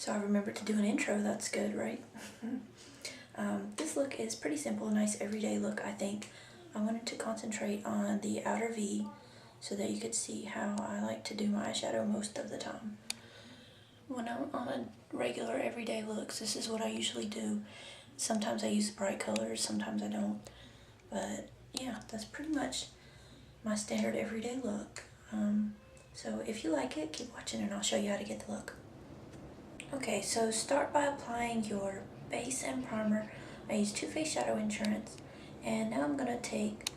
So I remembered to do an intro. That's good, right? This look is pretty simple, a nice everyday look, I think. I wanted to concentrate on the outer V so that you could see how I like to do my eyeshadow most of the time. When I'm on a regular everyday looks, this is what I usually do. Sometimes I use bright colors, sometimes I don't. But yeah, that's pretty much my standard everyday look. So if you like it, keep watching and I'll show you how to get the look. Okay, so start by applying your base and primer. I use Too Faced Shadow Insurance, and now I'm going to take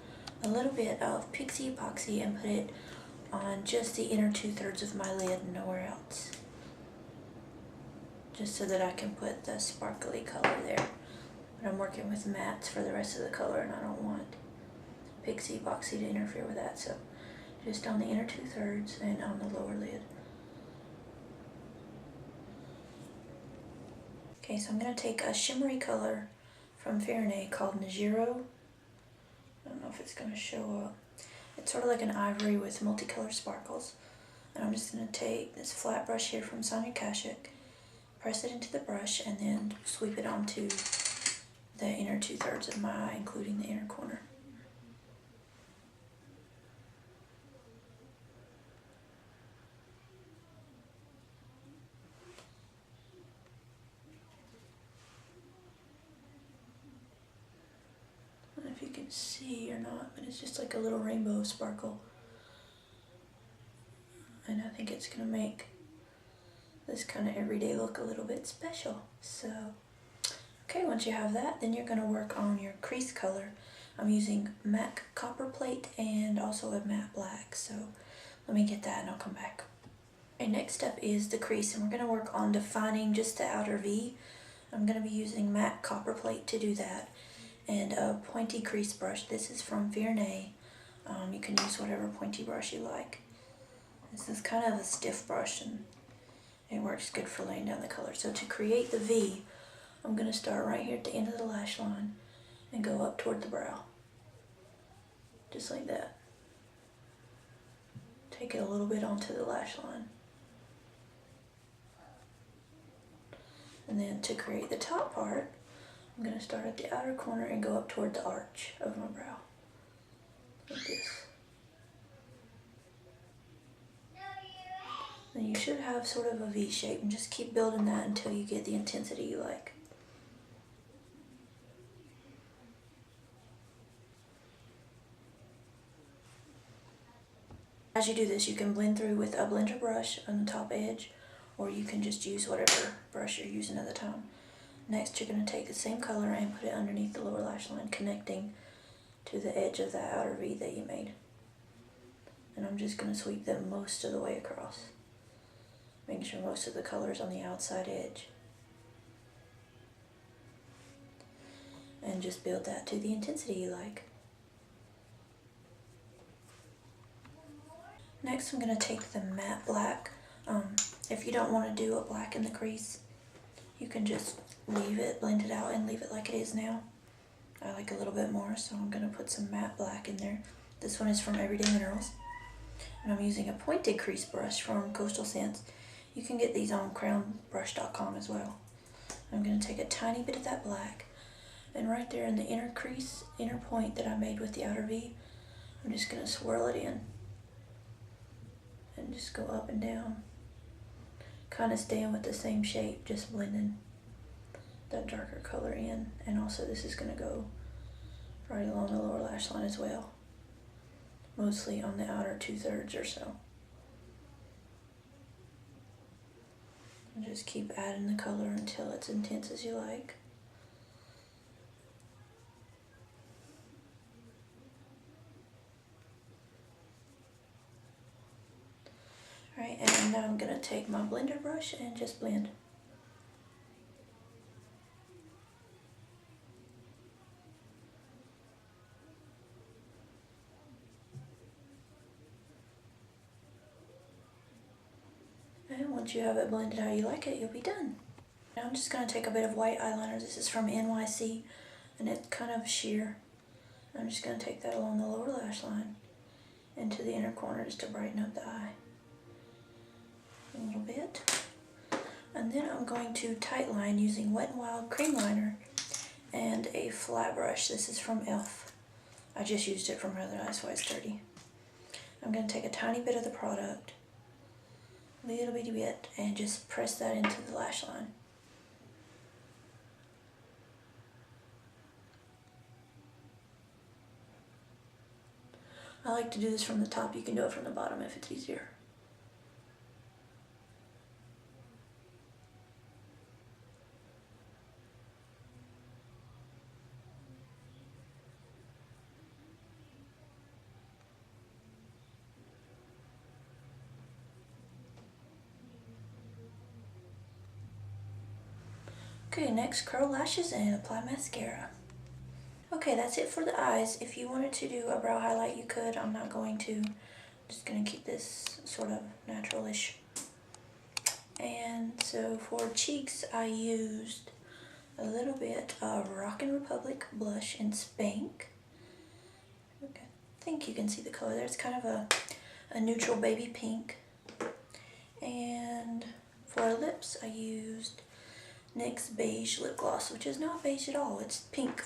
a little bit of Pixie Epoxy and put it on just the inner 2/3 of my lid and nowhere else. Just so that I can put the sparkly color there. But I'm working with mattes for the rest of the color and I don't want Pixie Epoxy to interfere with that, so just on the inner 2/3 and on the lower lid. Okay, so I'm going to take a shimmery color from Fair&A called Najiro. I don't know if it's going to show up. It's sort of like an ivory with multicolored sparkles. And I'm just going to take this flat brush here from Sonia Kashuk, press it into the brush, and then sweep it onto the inner 2/3 of my eye, including the inner corner. I don't know if you can see or not, but it's just like a little rainbow sparkle. And I think it's going to make this kind of everyday look a little bit special. So, okay, once you have that, then you're going to work on your crease color. I'm using MAC Copper Plate and also a matte black. So let me get that and I'll come back. Okay, next up is the crease, and we're going to work on defining just the outer V. I'm going to be using MAC Copper Plate to do that, and a pointy crease brush. This is from Fair&A. You can use whatever pointy brush you like. This is kind of a stiff brush and it works good for laying down the color. So to create the V, I'm going to start right here at the end of the lash line and go up toward the brow. Just like that. Take it a little bit onto the lash line. And then to create the top part, I'm going to start at the outer corner and go up toward the arch of my brow. Like this. Then you should have sort of a V shape, and just keep building that until you get the intensity you like. As you do this, you can blend through with a blender brush on the top edge, or you can just use whatever brush you're using at the time. Next, you're going to take the same color and put it underneath the lower lash line, connecting to the edge of that outer V that you made. And I'm just going to sweep them most of the way across, making sure most of the color is on the outside edge. And just build that to the intensity you like. Next, I'm going to take the matte black. If you don't want to do a black in the crease, you can just leave it, blend it out, and leave it like it is now. I like a little bit more, so I'm going to put some matte black in there. This one is from Everyday Minerals. And I'm using a pointed crease brush from Coastal Scents. You can get these on crownbrush.com as well. I'm going to take a tiny bit of that black, and right there in the inner crease, inner point that I made with the outer V, I'm just going to swirl it in. And just go up and down. Kind of staying with the same shape, just blending that darker color in. And also this is going to go right along the lower lash line as well. Mostly on the outer 2/3 or so. And just keep adding the color until it's intense as you like. Alright, and now I'm going to take my blender brush and just blend. And once you have it blended how you like it, you'll be done. Now I'm just going to take a bit of white eyeliner. This is from NYC, and it's kind of sheer. I'm just going to take that along the lower lash line into the inner corner just to brighten up the eye a little bit. And then I'm going to tight line using Wet n Wild cream liner and a flat brush. This is from e.l.f. I just used it from her, that's why it's dirty. I'm going to take a tiny bit of the product, little bitty bit, and just press that into the lash line. I like to do this from the top. You can do it from the bottom if it's easier. Okay, next curl lashes and apply mascara. Okay, that's it for the eyes. If you wanted to do a brow highlight, you could. I'm not going to. I'm just going to keep this sort of natural-ish. And so for cheeks, I used a little bit of Rockin' Republic blush in Spank. Okay, I think you can see the color there. It's kind of a neutral baby pink. And for lips, I used NYX Beige Lip Gloss, which is not beige at all. It's pink.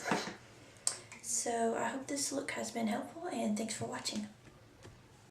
So I hope this look has been helpful, and thanks for watching.